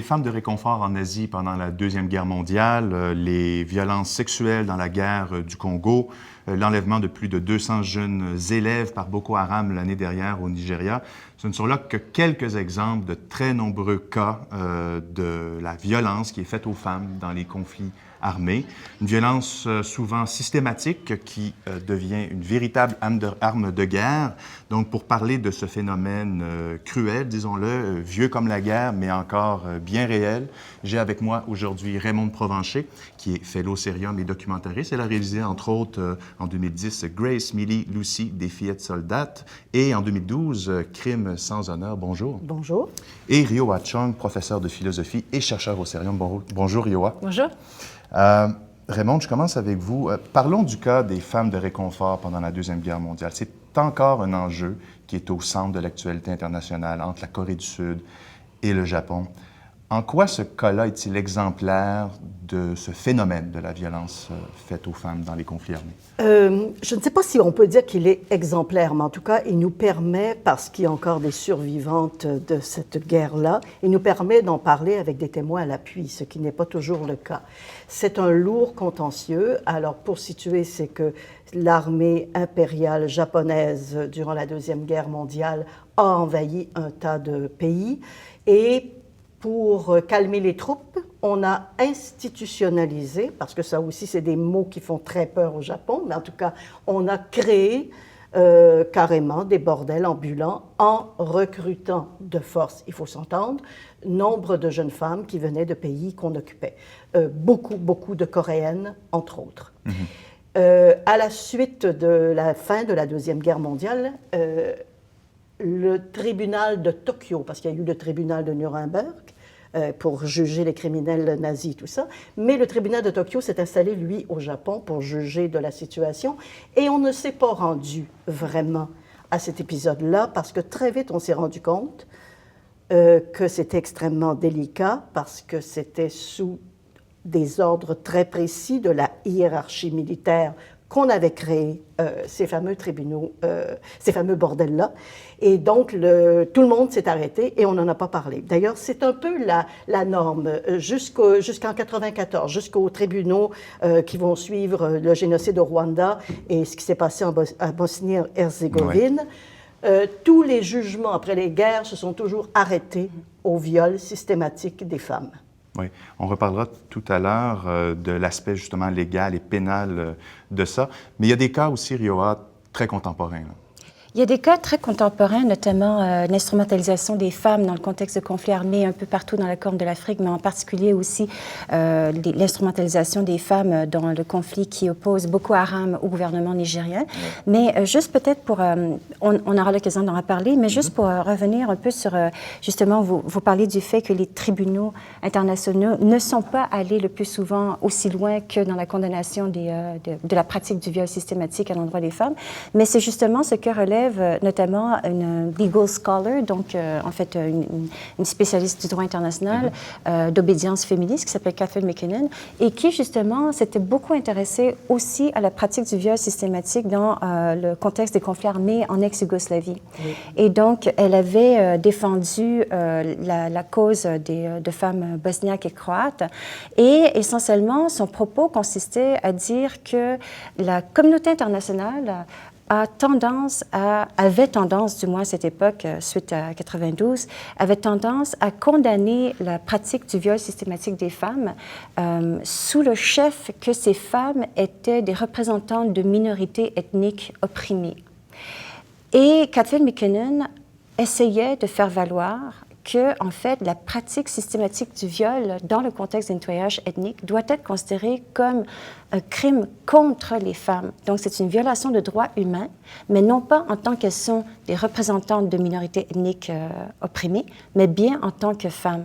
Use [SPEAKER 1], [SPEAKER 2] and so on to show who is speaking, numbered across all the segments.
[SPEAKER 1] les femmes de réconfort en Asie pendant la Deuxième Guerre mondiale, les violences sexuelles dans la guerre du Congo, l'enlèvement de plus de 200 jeunes élèves par Boko Haram l'année dernière au Nigeria, ce ne sont là que quelques exemples de très nombreux cas de la violence qui est faite aux femmes dans les conflits armés. Une violence souvent systématique qui devient une véritable arme de guerre. Donc, pour parler de ce phénomène cruel, disons-le, vieux comme la guerre, mais encore bien réel, j'ai avec moi aujourd'hui Raymonde Provencher, qui est fellow Cerium et documentariste. Elle a réalisé, entre autres, en 2010, Grace, Millie, Lucy, des fillettes soldates, et en 2012, Crime sans honneur. Bonjour.
[SPEAKER 2] Bonjour.
[SPEAKER 1] Et Rioa Chung, professeur de philosophie et chercheur au Cerium. Bonjour, Rioa.
[SPEAKER 2] Bonjour.
[SPEAKER 1] Raymonde, je commence avec vous. Parlons du cas des femmes de réconfort pendant la Deuxième Guerre mondiale. C'est encore un enjeu qui est au centre de l'actualité internationale entre la Corée du Sud et le Japon. En quoi ce cas-là est-il exemplaire de ce phénomène de la violence faite aux femmes dans les conflits armés?
[SPEAKER 2] Je ne sais pas si on peut dire qu'il est exemplaire, mais en tout cas, il nous permet, parce qu'il y a encore des survivantes de cette guerre-là, il nous permet d'en parler avec des témoins à l'appui, ce qui n'est pas toujours le cas. C'est un lourd contentieux. Alors, pour situer, c'est que l'armée impériale japonaise, durant la Deuxième Guerre mondiale, a envahi un tas de pays et pour calmer les troupes, on a institutionnalisé, parce que ça aussi, c'est des mots qui font très peur au Japon, mais en tout cas, on a créé carrément des bordels ambulants en recrutant de force, il faut s'entendre, nombre de jeunes femmes qui venaient de pays qu'on occupait. Beaucoup de Coréennes, entre autres. À la suite de la fin de la Deuxième Guerre mondiale, le tribunal de Tokyo, parce qu'il y a eu le tribunal de Nuremberg pour juger les criminels nazis, tout ça, mais le tribunal de Tokyo s'est installé, lui, au Japon pour juger de la situation, et on ne s'est pas rendu vraiment à cet épisode-là, parce que très vite, on s'est rendu compte que c'était extrêmement délicat, parce que c'était sous des ordres très précis de la hiérarchie militaire qu'on avait créé ces fameux tribunaux, ces fameux bordels-là. Et donc, tout le monde s'est arrêté et on n'en a pas parlé. D'ailleurs, c'est un peu la norme jusqu'en 1994, jusqu'aux tribunaux qui vont suivre le génocide au Rwanda et ce qui s'est passé en Bosnie-Herzégovine. Ouais. Tous les jugements après les guerres se sont toujours arrêtés au viol systématique des femmes.
[SPEAKER 1] Oui, on reparlera tout à l'heure de l'aspect justement légal et pénal de ça. Mais il y a des cas aussi, Rioa, très contemporains. Là.
[SPEAKER 3] Il y a des cas très contemporains, notamment l'instrumentalisation des femmes dans le contexte de conflits armés un peu partout dans la Corne de l'Afrique, mais en particulier aussi l'instrumentalisation des femmes dans le conflit qui oppose Boko Haram au gouvernement nigérien. Mais juste peut-être pour... on aura l'occasion d'en reparler, mais juste pour revenir un peu sur... justement, vous parlez du fait que les tribunaux internationaux ne sont pas allés le plus souvent aussi loin que dans la condamnation de la pratique du viol systématique à l'endroit des femmes. Mais c'est justement ce que relève notamment une legal scholar, donc en fait une spécialiste du droit international d'obédience féministe qui s'appelle Catherine McKinnon et qui justement s'était beaucoup intéressée aussi à la pratique du viol systématique dans le contexte des conflits armés en ex-Yougoslavie. Et donc elle avait défendu la cause de femmes bosniaques et croates et essentiellement son propos consistait à dire que la communauté internationale avait tendance, du moins à cette époque, suite à 92, avait tendance à condamner la pratique du viol systématique des femmes sous le chef que ces femmes étaient des représentantes de minorités ethniques opprimées. Et Catherine McKinnon essayait de faire valoir que, en fait, la pratique systématique du viol dans le contexte d'un nettoyage ethnique doit être considérée comme un crime contre les femmes. Donc, c'est une violation de droits humains, mais non pas en tant qu'elles sont des représentantes de minorités ethniques opprimées, mais bien en tant que femmes.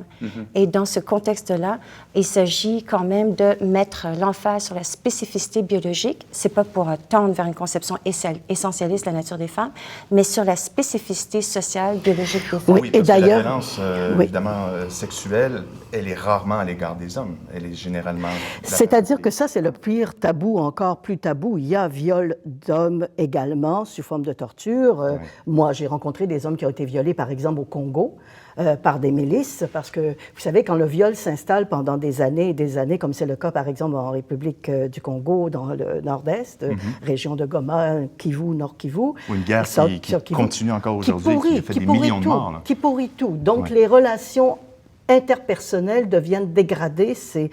[SPEAKER 3] Et dans ce contexte-là, il s'agit quand même de mettre l'emphase sur la spécificité biologique. C'est pas pour tendre vers une conception essentialiste de la nature des femmes, mais sur la spécificité sociale, biologique des femmes.
[SPEAKER 1] Oui, et d'ailleurs, la violence, évidemment, sexuelle, elle est rarement à l'égard des hommes. Elle est généralement...
[SPEAKER 2] C'est-à-dire que ça, c'est le pire pire tabou, encore plus tabou. Il y a viol d'hommes également, sous forme de torture. Moi, j'ai rencontré des hommes qui ont été violés, par exemple, au Congo, par des milices, parce que, vous savez, quand le viol s'installe pendant des années et des années, comme c'est le cas, par exemple, en République du Congo, dans le nord-est, région de Goma, Kivu, Nord-Kivu.
[SPEAKER 1] Ou une guerre qui continue encore aujourd'hui, qui a fait des millions de morts. Là.
[SPEAKER 2] Qui pourrit tout. Donc, les relations interpersonnels deviennent dégradés, c'est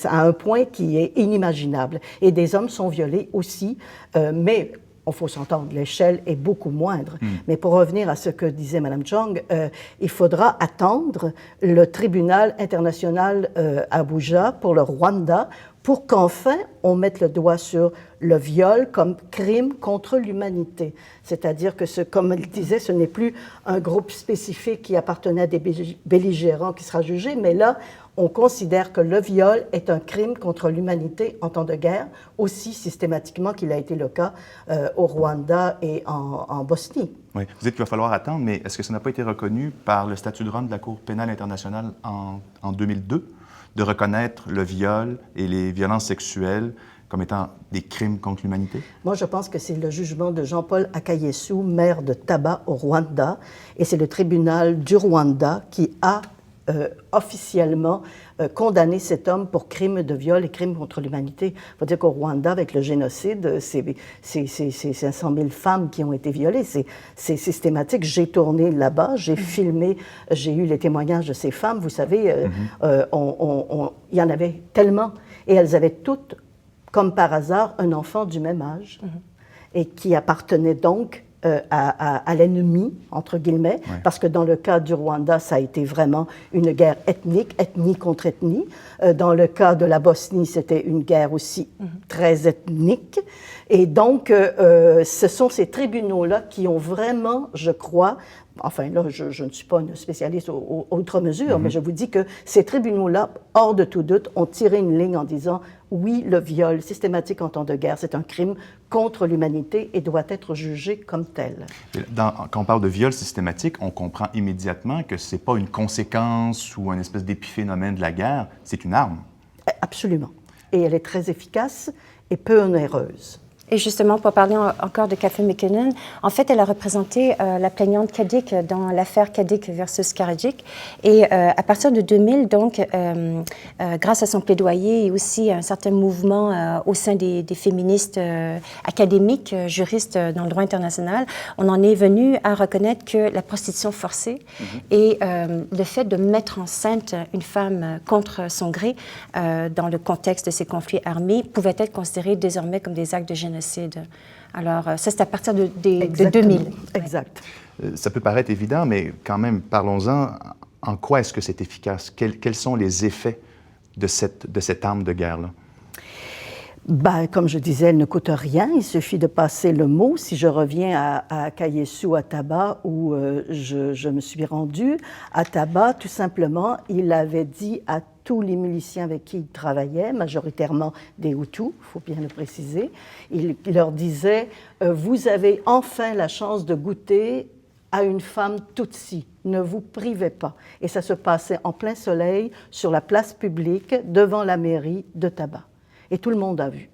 [SPEAKER 2] à un point qui est inimaginable. Et des hommes sont violés aussi, mais il faut s'entendre, l'échelle est beaucoup moindre. Mais pour revenir à ce que disait Mme Chong, il faudra attendre le tribunal international à Abuja pour le Rwanda pour qu'enfin on mette le doigt sur le viol comme crime contre l'humanité. C'est-à-dire que, comme il disait, ce n'est plus un groupe spécifique qui appartenait à des belligérants qui sera jugé, mais là, on considère que le viol est un crime contre l'humanité en temps de guerre, aussi systématiquement qu'il a été le cas au Rwanda et en Bosnie.
[SPEAKER 1] Oui, vous dites qu'il va falloir attendre, mais est-ce que ça n'a pas été reconnu par le statut de Rome de la Cour pénale internationale en 2002, de reconnaître le viol et les violences sexuelles comme étant des crimes contre l'humanité?
[SPEAKER 2] Moi, je pense que c'est le jugement de Jean-Paul Akayesu, maire de Taba au Rwanda, et c'est le tribunal du Rwanda qui a officiellement condamné cet homme pour crime de viol et crime contre l'humanité. Il faut dire qu'au Rwanda, avec le génocide, c'est 500 000 femmes qui ont été violées. C'est systématique. J'ai tourné là-bas, j'ai filmé, j'ai eu les témoignages de ces femmes. Vous savez, il y en avait tellement. Et elles avaient toutes, comme par hasard, un enfant du même âge et qui appartenait donc à l'ennemi, entre guillemets, parce que dans le cas du Rwanda, ça a été vraiment une guerre ethnique, ethnie contre ethnie. Dans le cas de la Bosnie, c'était une guerre aussi très ethnique. Et donc, ce sont ces tribunaux-là qui ont vraiment, je crois, enfin là, je ne suis pas une spécialiste outre mesure, mais je vous dis que ces tribunaux-là, hors de tout doute, ont tiré une ligne en disant oui, le viol systématique en temps de guerre, c'est un crime contre l'humanité et doit être jugé comme tel.
[SPEAKER 1] Quand on parle de viol systématique, on comprend immédiatement que ce n'est pas une conséquence ou un espèce d'épiphénomène de la guerre, c'est une arme.
[SPEAKER 2] Absolument. Et elle est très efficace et peu onéreuse.
[SPEAKER 3] Et justement, pour parler encore de Catherine McKinnon, en fait, elle a représenté la plaignante Kadic dans l'affaire Kadic versus Karadzic. Et à partir de 2000, donc, grâce à son plaidoyer et aussi un certain mouvement au sein des féministes académiques, juristes dans le droit international, on en est venu à reconnaître que la prostitution forcée et le fait de mettre enceinte une femme contre son gré dans le contexte de ces conflits armés pouvait être considérés désormais comme des actes de génocide. Alors, ça, c'est à partir de 2000.
[SPEAKER 2] Exact.
[SPEAKER 1] Ça peut paraître évident, mais quand même, parlons-en. En quoi est-ce que c'est efficace? Quels sont les effets de cette arme de guerre-là?
[SPEAKER 2] Ben, comme je disais, elle ne coûte rien. Il suffit de passer le mot. Si je reviens à Kayesu, à Taba, où je me suis rendue, à Taba, tout simplement, il avait dit à tous les miliciens avec qui il travaillait, majoritairement des Hutus, il faut bien le préciser, il leur disait « Vous avez enfin la chance de goûter à une femme Tutsi, ne vous privez pas ». Et ça se passait en plein soleil, sur la place publique, devant la mairie de Taba. Et tout le monde a vu.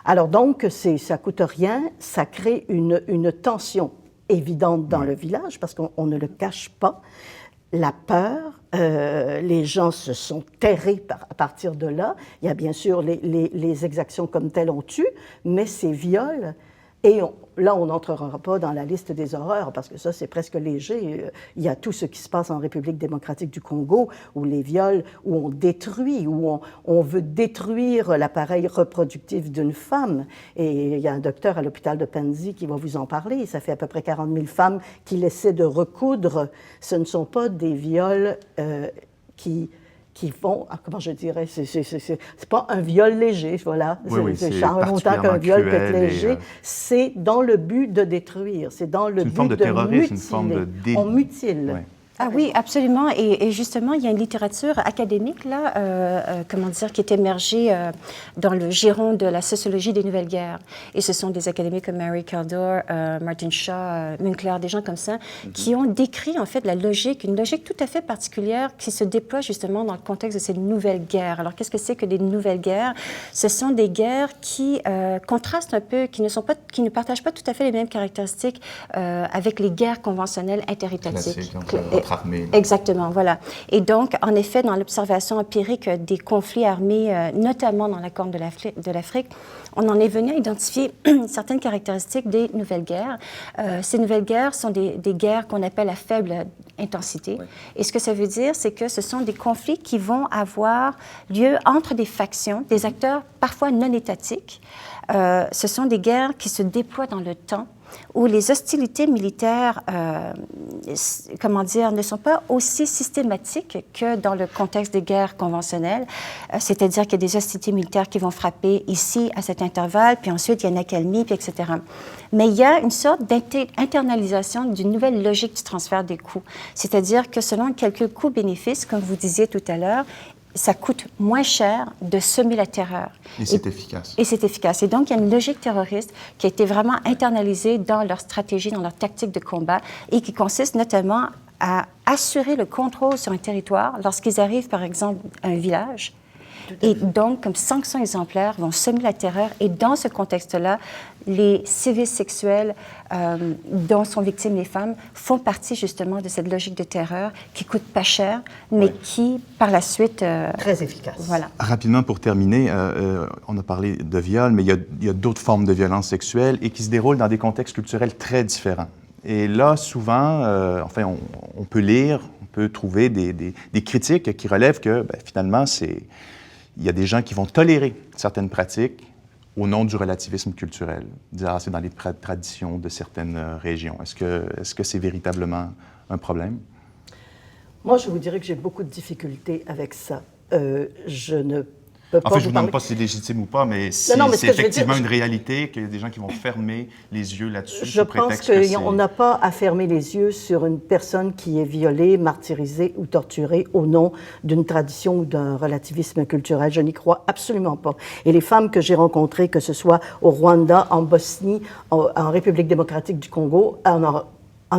[SPEAKER 2] Alors donc, ça ne coûte rien, ça crée une tension évidente dans le village, parce qu'on ne le cache pas. La peur, les gens se sont terrés à partir de là. Il y a bien sûr les exactions comme telles on tue, mais ces viols, et là on n'entrera pas dans la liste des horreurs, parce que ça c'est presque léger. Il y a tout ce qui se passe en République démocratique du Congo, où les viols, où on détruit, où on veut détruire l'appareil reproductif d'une femme. Et il y a un docteur à l'hôpital de Panzi qui va vous en parler. Ça fait à peu près 40 000 femmes qui essaient de recoudre. Ce ne sont pas des viols qui vont, comment je dirais, c'est pas un viol léger, voilà.
[SPEAKER 1] Oui, c'est
[SPEAKER 2] autant qu'un viol peut être léger. C'est dans le but de détruire, c'est dans le but de mutiler.
[SPEAKER 1] C'est une forme de terrorisme, une forme de
[SPEAKER 2] On mutile.
[SPEAKER 1] Oui.
[SPEAKER 3] Ah oui, absolument. Et justement, il y a une littérature académique, là, comment dire, qui est émergée dans le giron de la sociologie des nouvelles guerres. Et ce sont des académiques comme Mary Kaldor, Martin Shaw, Münkler, des gens comme ça, qui ont décrit, en fait, une logique tout à fait particulière qui se déploie justement dans le contexte de ces nouvelles guerres. Alors, qu'est-ce que c'est que des nouvelles guerres? Ce sont des guerres qui contrastent un peu, qui ne partagent pas tout à fait les mêmes caractéristiques avec les guerres conventionnelles interétatiques. Exactement, voilà. Et donc, en effet, dans l'observation empirique des conflits armés, notamment dans la Corne de l'Afrique, on en est venu à identifier certaines caractéristiques des nouvelles guerres. Ces nouvelles guerres sont des guerres qu'on appelle à faible intensité. Oui. Et ce que ça veut dire, c'est que ce sont des conflits qui vont avoir lieu entre des factions, des acteurs parfois non étatiques. Ce sont des guerres qui se déploient dans le temps, où les hostilités militaires, comment dire, ne sont pas aussi systématiques que dans le contexte des guerres conventionnelles. C'est-à-dire qu'il y a des hostilités militaires qui vont frapper ici, à cet intervalle, puis ensuite, il y a une accalmie, puis etc. Mais il y a une sorte d'internalisation d'une nouvelle logique du transfert des coûts. C'est-à-dire que selon quelques coûts-bénéfices, comme vous disiez tout à l'heure, ça coûte moins cher de semer la terreur.
[SPEAKER 1] Et c'est efficace.
[SPEAKER 3] Et c'est efficace. Et donc, il y a une logique terroriste qui a été vraiment internalisée dans leur stratégie, dans leur tactique de combat, et qui consiste notamment à assurer le contrôle sur un territoire lorsqu'ils arrivent, par exemple, à un village. Et donc, comme 500 exemplaires vont semer la terreur. Et dans ce contexte-là, les sévices sexuels dont sont victimes les femmes font partie justement de cette logique de terreur qui coûte pas cher, mais qui, par la suite...
[SPEAKER 2] très efficace.
[SPEAKER 3] Voilà.
[SPEAKER 1] Rapidement, pour terminer, on a parlé de viol, mais il y a d'autres formes de violence sexuelle et qui se déroulent dans des contextes culturels très différents. Et là, souvent, on peut lire, on peut trouver des critiques qui relèvent que, finalement, il y a des gens qui vont tolérer certaines pratiques au nom du relativisme culturel. Dire, c'est dans les traditions de certaines régions. Est-ce que c'est véritablement un problème?
[SPEAKER 2] Moi, je vous dirais que j'ai beaucoup de difficultés avec ça. Je ne
[SPEAKER 1] En fait, je ne vous demande pas si c'est légitime ou pas, mais c'est effectivement une réalité qu'il y a des gens qui vont fermer les yeux là-dessus.
[SPEAKER 2] Je pense qu'on n'a pas à fermer les yeux sur une personne qui est violée, martyrisée ou torturée au nom d'une tradition ou d'un relativisme culturel. Je n'y crois absolument pas. Et les femmes que j'ai rencontrées, que ce soit au Rwanda, en Bosnie, en République démocratique du Congo, en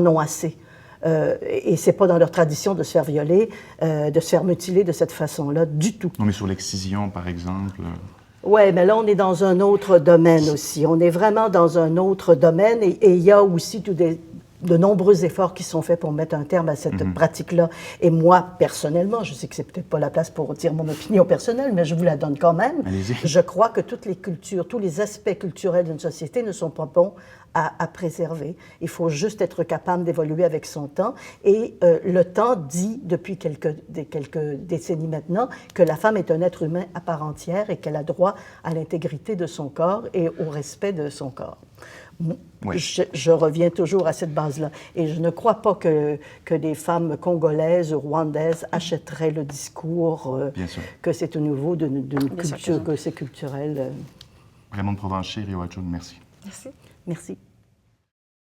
[SPEAKER 2] ont assez. Et c'est pas dans leur tradition de se faire violer, de se faire mutiler de cette façon-là du tout.
[SPEAKER 1] Non, mais sur l'excision, par exemple.
[SPEAKER 2] Oui, mais là, on est dans un autre domaine aussi. On est vraiment dans un autre domaine et il y a aussi de nombreux efforts qui sont faits pour mettre un terme à cette pratique-là. Et moi, personnellement, je sais que c'est peut-être pas la place pour dire mon opinion personnelle, mais je vous la donne quand même.
[SPEAKER 1] Allez-y.
[SPEAKER 2] Je crois que toutes les cultures, tous les aspects culturels d'une société ne sont pas bons à préserver. Il faut juste être capable d'évoluer avec son temps. Et le temps dit, depuis quelques décennies maintenant, que la femme est un être humain à part entière et qu'elle a droit à l'intégrité de son corps et au respect de son corps. Oui. Je reviens toujours à cette base-là. Et je ne crois pas que des femmes congolaises ou rwandaises achèteraient le discours que c'est au niveau d'une culture, que c'est culturel.
[SPEAKER 1] Raymond Provencher, Rio Hachoun, merci.
[SPEAKER 3] Merci.
[SPEAKER 2] Merci.